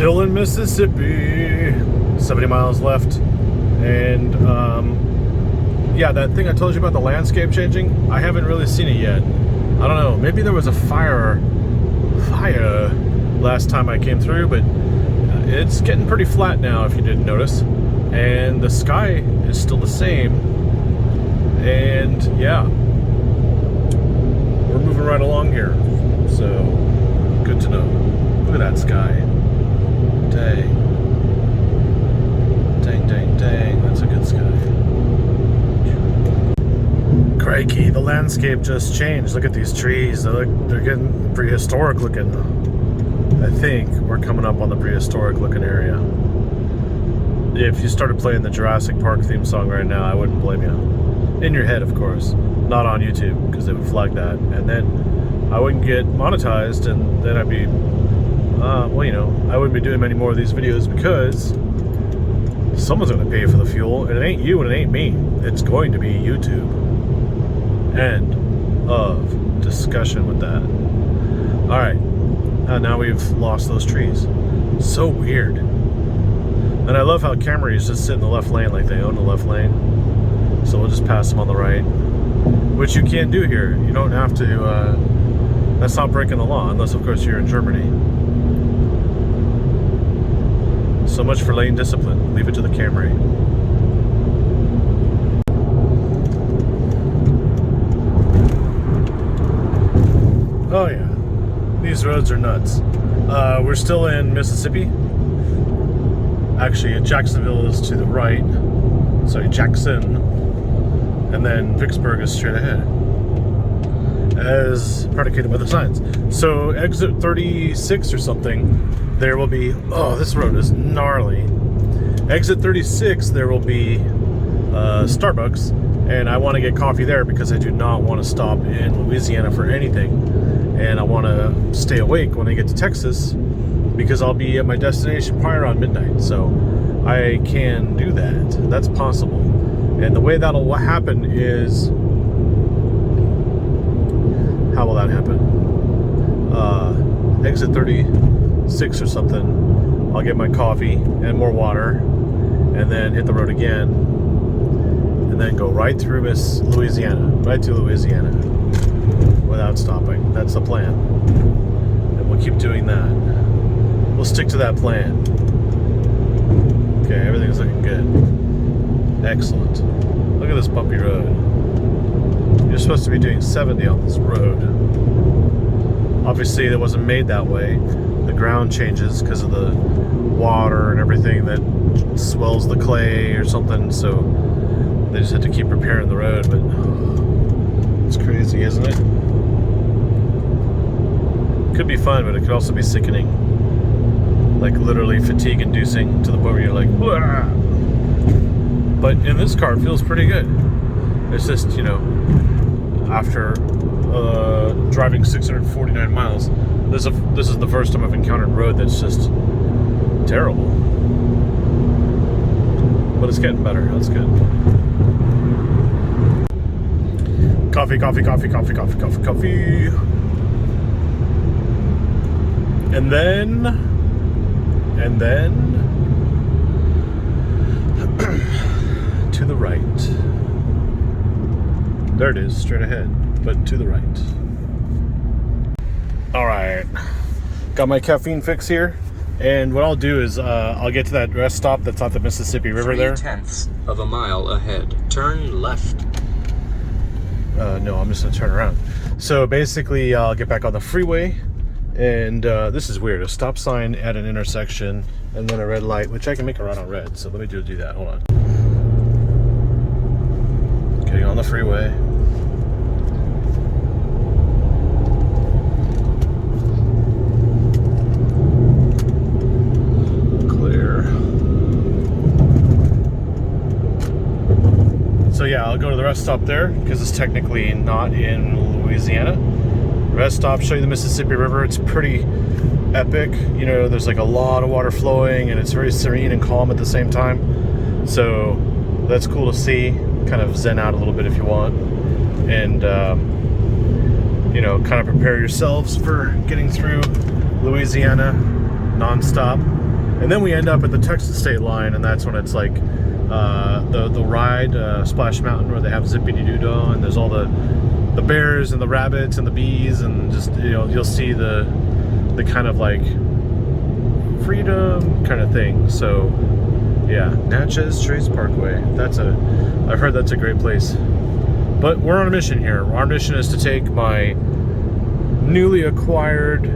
Still in Mississippi, 70 miles left. And yeah, that thing I told you about the landscape changing, I haven't really seen it yet. I don't know, maybe there was a fire last time I came through, but it's getting pretty flat now if you didn't notice. And the sky is still the same. And yeah, we're moving right along here. So, good to know. Look at that sky. Dang. Dang, dang, dang. That's a good sky. Crikey, the landscape just changed. Look at these trees. They're getting prehistoric looking. I think we're coming up on the prehistoric looking area. If you started playing the Jurassic Park theme song right now, I wouldn't blame you. In your head, of course. Not on YouTube, because they would flag that. And then I wouldn't get monetized, and then I'd be, well, you know, I wouldn't be doing many more of these videos because someone's going to pay for the fuel, and it ain't you and it ain't me. It's going to be YouTube. End of discussion with that. Alright, now we've lost those trees. So weird. And I love how Camrys just sit in the left lane like they own the left lane. So we'll just pass them on the right. Which you can't do here. You don't have to, that's not breaking the law, unless of course you're in Germany. So much for lane discipline. Leave it to the Camry. Oh yeah, these roads are nuts. We're still in Mississippi. Actually, Jacksonville is to the right. Sorry, Jackson. And then Vicksburg is straight ahead, as predicated by the signs. So exit 36 or something, there will be, oh, this road is gnarly. Exit 36, there will be Starbucks, and I want to get coffee there because I do not want to stop in Louisiana for anything. And I want to stay awake when I get to Texas because I'll be at my destination probably around midnight. So I can do that. That's possible. And the way that'll happen is, how will that happen? Exit 36 or something, I'll get my coffee and more water, and then hit the road again, and then go right through Louisiana, right to Louisiana, without stopping. That's the plan. And we'll keep doing that. We'll stick to that plan. Okay, everything's looking good. Excellent. Look at this bumpy road. You're supposed to be doing 70 on this road. Obviously, it wasn't made that way. The ground changes because of the water and everything that swells the clay or something, so they just had to keep repairing the road, but it's crazy, isn't it? Could be fun, but it could also be sickening. Like literally fatigue-inducing to the point where you're like, "Wah!" But in this car, it feels pretty good. It's just, you know, after driving 649 miles, this is the first time I've encountered a road that's just terrible. But it's getting better. That's good. Coffee, coffee, coffee, coffee, coffee, coffee, coffee. And then to the right. There it is, straight ahead, but to the right. All right, got my caffeine fix here, and what I'll do is I'll get to that rest stop that's at the Mississippi River there. 0.3 of a mile ahead. Turn left. No, I'm just gonna turn around. So basically, I'll get back on the freeway, and this is weird. A stop sign at an intersection, and then a red light, which I can make a right on red. So let me do that. Hold on. Getting on the freeway. So yeah, I'll go to the rest stop there because it's technically not in Louisiana. Rest stop, show you the Mississippi River. It's pretty epic. You know, there's like a lot of water flowing and it's very serene and calm at the same time. So that's cool to see. Kind of zen out a little bit if you want. And, you know, kind of prepare yourselves for getting through Louisiana non-stop. And then we end up at the Texas state line, and that's when it's like the ride, Splash Mountain, where they have zippity-doo-dah, and there's all the bears and the rabbits and the bees, and just, you know, you'll see the kind of like freedom kind of thing. So yeah, Natchez Trace Parkway. I've heard that's a great place. But we're on a mission here. Our mission is to take my newly acquired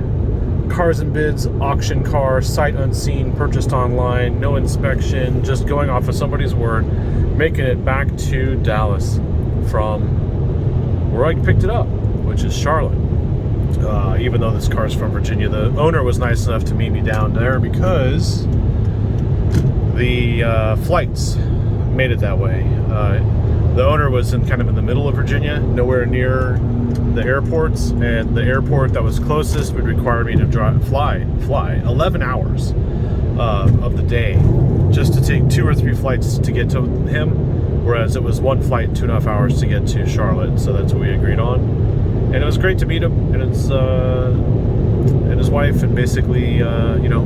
Cars and Bids auction car, sight unseen, purchased online, no inspection, just going off of somebody's word, making it back to Dallas from where I picked it up, which is Charlotte. Even though this car's from Virginia, the owner was nice enough to meet me down there because the flights made it that way. The owner was kind of in the middle of Virginia, nowhere near the airports, and the airport that was closest would require me to fly 11 hours of the day just to take 2 or 3 flights to get to him, whereas it was 1 flight, 2.5 hours to get to Charlotte. So that's what we agreed on, and it was great to meet him and his wife, and basically you know,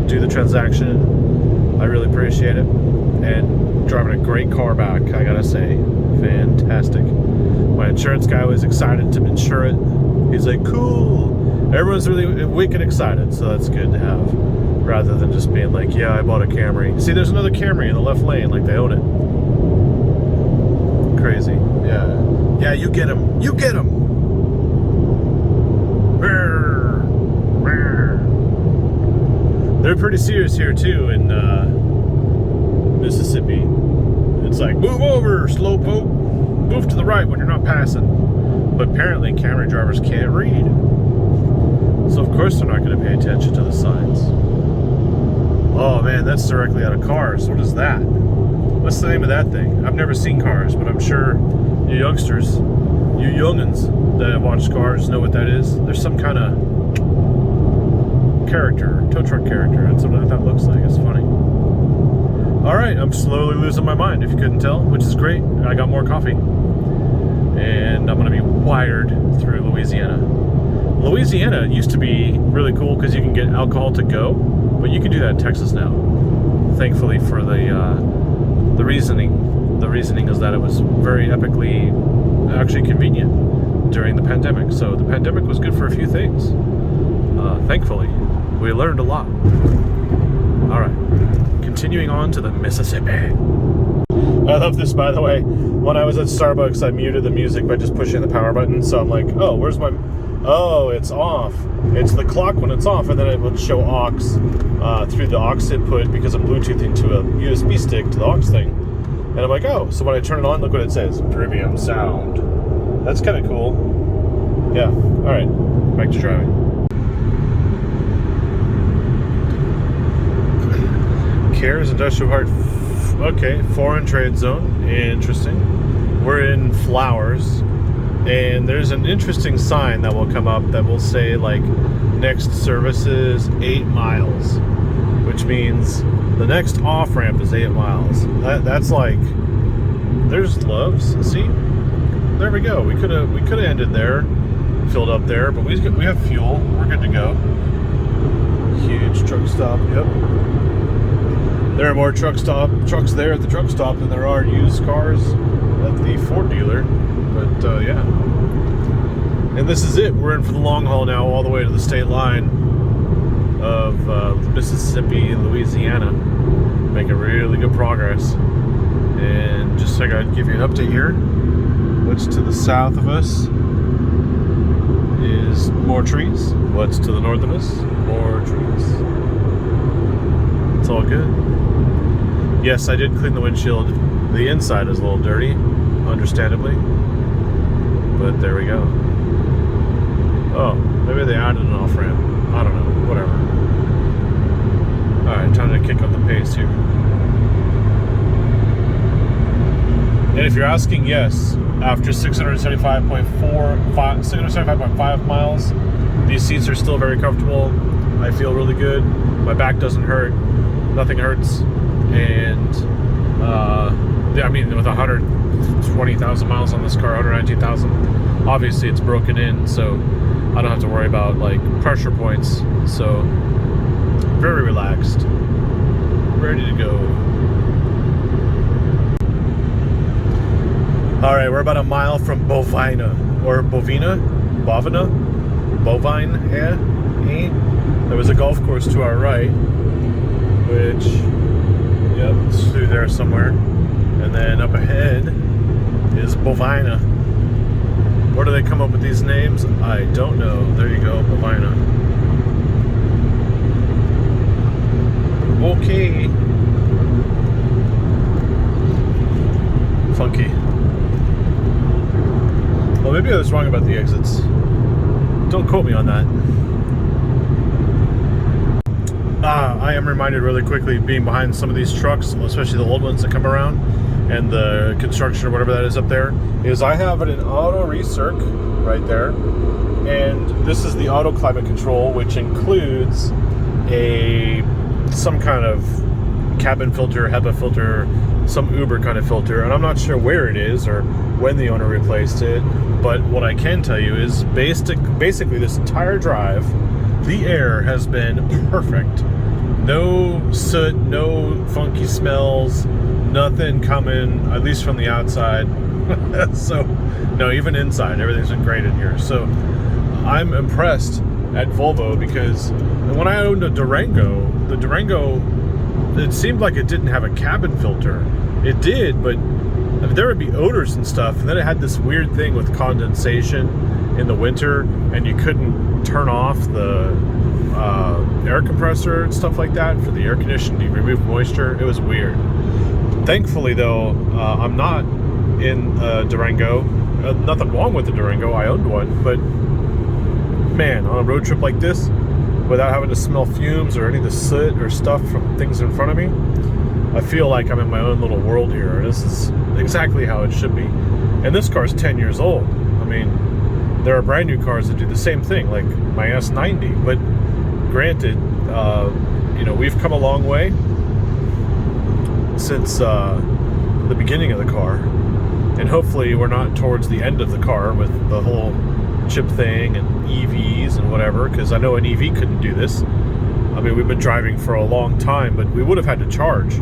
do the transaction. I really appreciate it, and driving a great car back, I gotta say. Fantastic. My insurance guy was excited to insure it. He's like, cool. Everyone's really wicked excited, so that's good to have, rather than just being like, yeah, I bought a Camry. See, there's another Camry in the left lane, like they own it. Crazy. Yeah, you get him. You get him. They're pretty serious here too in Mississippi. It's like, move over, slowpoke. Move to the right when you're not passing. But apparently Camry drivers can't read, so of course they're not going to pay attention to the signs. Oh man, that's directly out of Cars. What is that? What's the name of that thing? I've never seen Cars, but I'm sure you youngsters, you youngins that have watched Cars know what that is. There's some kind of character, tow truck character. That's what that looks like. It's funny. Alright, I'm slowly losing my mind, if you couldn't tell, which is great. I got more coffee. And I'm going to be wired through Louisiana. Louisiana used to be really cool because you can get alcohol to go, but you can do that in Texas now. Thankfully for the reasoning. The reasoning is that it was very epically actually convenient during the pandemic. So the pandemic was good for a few things. Thankfully, we learned a lot. Alright. Continuing on to the Mississippi. I love this, by the way. When I was at Starbucks, I muted the music by just pushing the power button. So I'm like, oh, where's my... Oh, it's off. It's the clock when it's off, and then it would show aux through the aux input because I'm Bluetoothing to a USB stick to the aux thing. And I'm like, oh, so when I turn it on, look what it says. Premium sound. That's kind of cool. Yeah. All right. Back to driving. Cares Industrial Park. Okay, foreign trade zone. Interesting. We're in Flowers, and there's an interesting sign that will come up that will say like next service is 8 miles, which means the next off ramp is 8 miles. That's like, there's Loves. See, there we go. We could have ended there, filled up there, but we have fuel. We're good to go. Huge truck stop. Yep. There are more trucks there at the truck stop than there are used cars at the Ford dealer. But yeah. And this is it. We're in for the long haul now, all the way to the state line of Mississippi and Louisiana. Making really good progress. And just like I'd give you an update here. What's to the south of us is more trees. What's to the north of us? More trees. It's all good. Yes, I did clean the windshield. The inside is a little dirty, understandably. But there we go. Oh, maybe they added an off-ramp. I don't know, whatever. Alright, time to kick up the pace here. And if you're asking, yes, after 675.5 miles, these seats are still very comfortable. I feel really good. My back doesn't hurt. Nothing hurts. And I mean, with 120,000 miles on this car, 119,000, obviously it's broken in, so I don't have to worry about like pressure points. So very relaxed, ready to go. All right, we're about a mile from Bovina, or Bovina, Bovine, yeah. There was a golf course to our right, which, yep, it's through there somewhere. And then up ahead is Bovina. Where do they come up with these names? I don't know. There you go, Bovina. Okay. Funky. Well, maybe I was wrong about the exits. Don't quote me on that. I am reminded really quickly, being behind some of these trucks, especially the old ones that come around, and the construction or whatever that is up there, is I have an auto recirc right there, and this is the auto climate control, which includes some kind of cabin filter, HEPA filter, some Uber kind of filter, and I'm not sure where it is or when the owner replaced it, but what I can tell you is basically this entire drive, the air has been perfect. No soot, no funky smells, nothing coming, at least from the outside. So, no, even inside, everything's been great in here. So, I'm impressed at Volvo because when I owned a Durango, the Durango, it seemed like it didn't have a cabin filter. It did, but there would be odors and stuff, and then it had this weird thing with condensation in the winter, and you couldn't turn off the air compressor and stuff like that for the air conditioning to remove moisture. It was weird. Thankfully, though, I'm not in Durango. Nothing wrong with the Durango. I owned one, but man, on a road trip like this, without having to smell fumes or any of the soot or stuff from things in front of me, I feel like I'm in my own little world here. This is exactly how it should be. And this car's 10 years old. I mean, there are brand new cars that do the same thing, like my S90. But granted, we've come a long way since the beginning of the car. And hopefully we're not towards the end of the car with the whole chip thing and EVs and whatever, because I know an EV couldn't do this. I mean, we've been driving for a long time, but we would have had to charge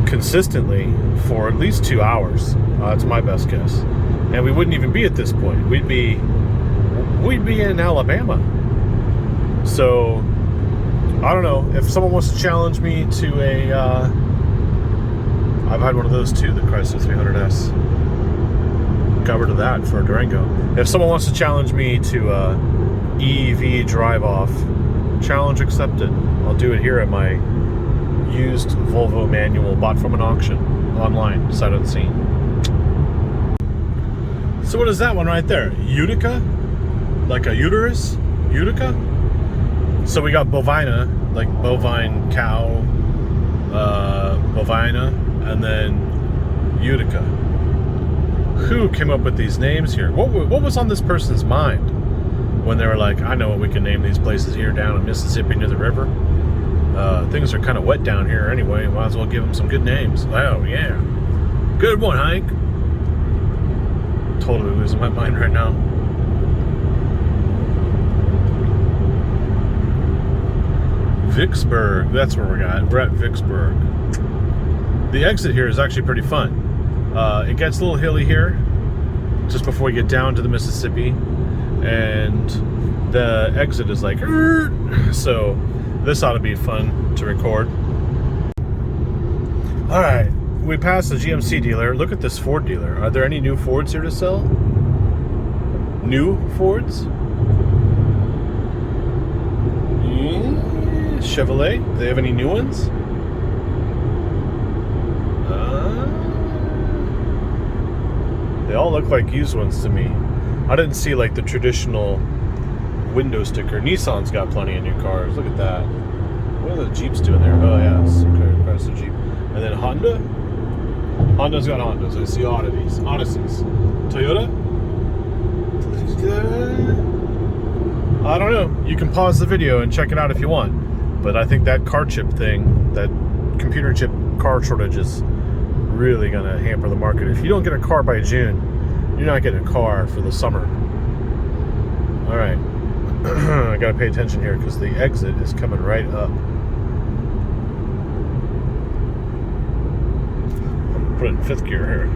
consistently for at least 2 hours. That's my best guess. And we wouldn't even be at this point. We'd be in Alabama. So, I don't know. If someone wants to challenge me to I've had one of those too, the Chrysler 300S. Got rid of that for a Durango. If someone wants to challenge me to EV drive-off, challenge accepted. I'll do it here at my used Volvo manual bought from an auction online, sight unseen. So what is that one right there? Utica? Like a uterus? Utica? So we got Bovina, like bovine cow, Bovina, and then Utica. Who came up with these names here? What was on this person's mind when they were like, I know what we can name these places here down in Mississippi near the river. Things are kind of wet down here anyway. Might as well give them some good names. Oh, yeah. Good one, Hank. Totally losing my mind right now. Vicksburg. That's where we're at. We're at Vicksburg. The exit here is actually pretty fun. It gets a little hilly here just before we get down to the Mississippi, and the exit is like, so this ought to be fun to record. All right, we passed the GMC dealer. Look at this Ford dealer. Are there any new Fords here to sell? New Fords? Chevrolet? Do they have any new ones? They all look like used ones to me. I didn't see like the traditional window sticker. Nissan's got plenty of new cars. Look at that. What are the Jeeps doing there? Oh yeah, it's okay, across the Jeep. And then Honda. Honda's got Hondas. I see Odysseys. Toyota. I don't know. You can pause the video and check it out if you want. But I think that car chip thing, that computer chip car shortage is really going to hamper the market. If you don't get a car by June, you're not getting a car for the summer. All right. I gotta pay attention here because the exit is coming right up. Put it in 5th gear here.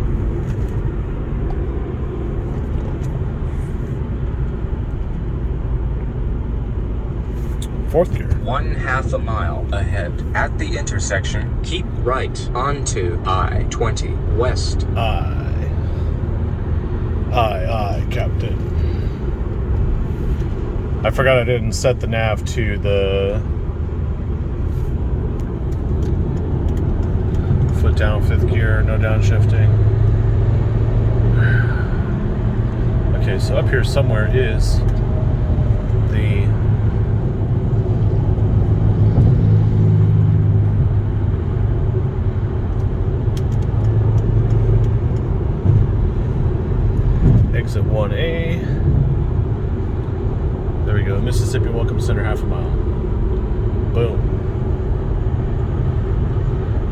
Fourth gear. 1/2 mile ahead. At the intersection, keep right onto I-20 West. Aye, Captain. I forgot I didn't set the nav to the foot down 5th gear, no downshifting. Okay, so up here somewhere is the exit 1A. There we go, Mississippi Welcome Center, 1/2 mile. Boom.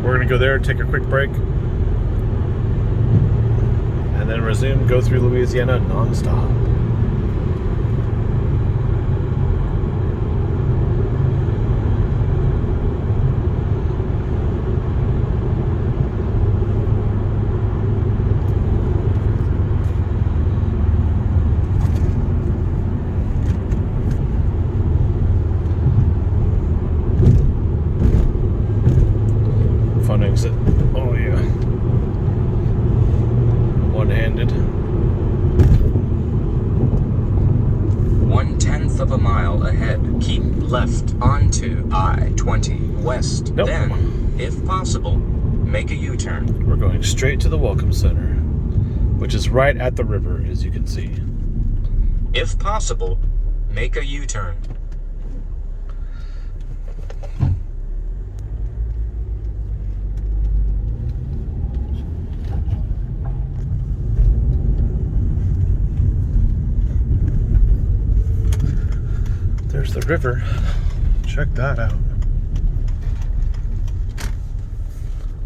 We're gonna go there, take a quick break, and then resume, go through Louisiana non-stop. Fun exit. Oh yeah. One-handed. 1/10 mile ahead. Keep left onto I-20 West. Nope. Then, if possible, make a U-turn. We're going straight to the Welcome Center, which is right at the river, as you can see. If possible, make a U-turn. There's the river. Check that out.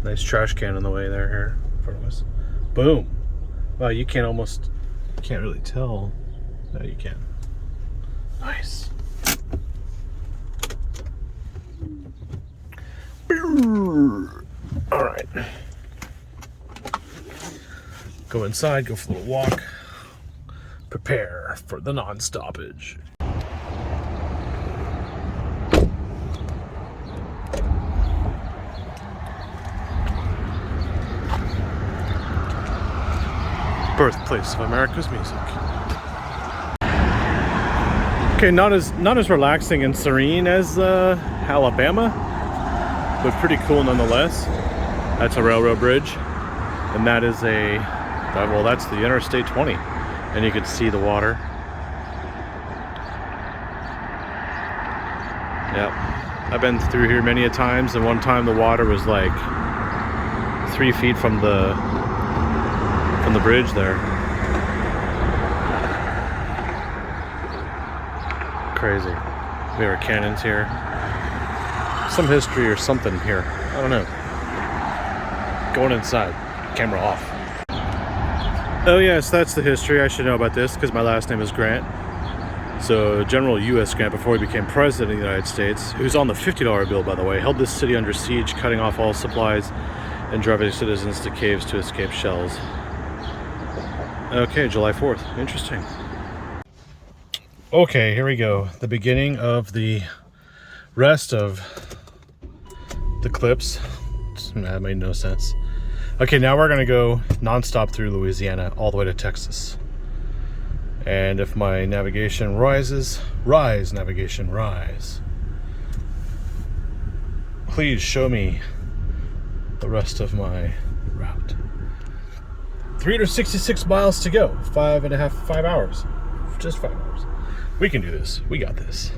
Nice trash can on the way there here in front of us. Boom. Wow, you can't really tell. No, you can. Nice. All right. Go inside, go for a little walk. Prepare for the non-stoppage. Birthplace of America's music. Okay, not as relaxing and serene as Alabama, but pretty cool nonetheless. That's a railroad bridge, and that is that's the Interstate 20, and you can see the water. Yep, I've been through here many a times, and one time the water was like 3 feet from the bridge there. Crazy. There are cannons here. Some history or something here. I don't know. Going inside. Camera off. Oh yes, that's the history. I should know about this because my last name is Grant. So General U.S. Grant, before he became president of the United States, who's on the $50 bill, by the way, held this city under siege, cutting off all supplies and driving citizens to caves to escape shells. Okay, July 4th. Interesting. Okay, here we go. The beginning of the rest of the clips. That made no sense. Okay, now we're going to go non-stop through Louisiana all the way to Texas. And if my navigation rise, navigation, rise. Please show me the rest of my route. 366 miles to go. 5 hours. Just 5 hours. We can do this. We got this.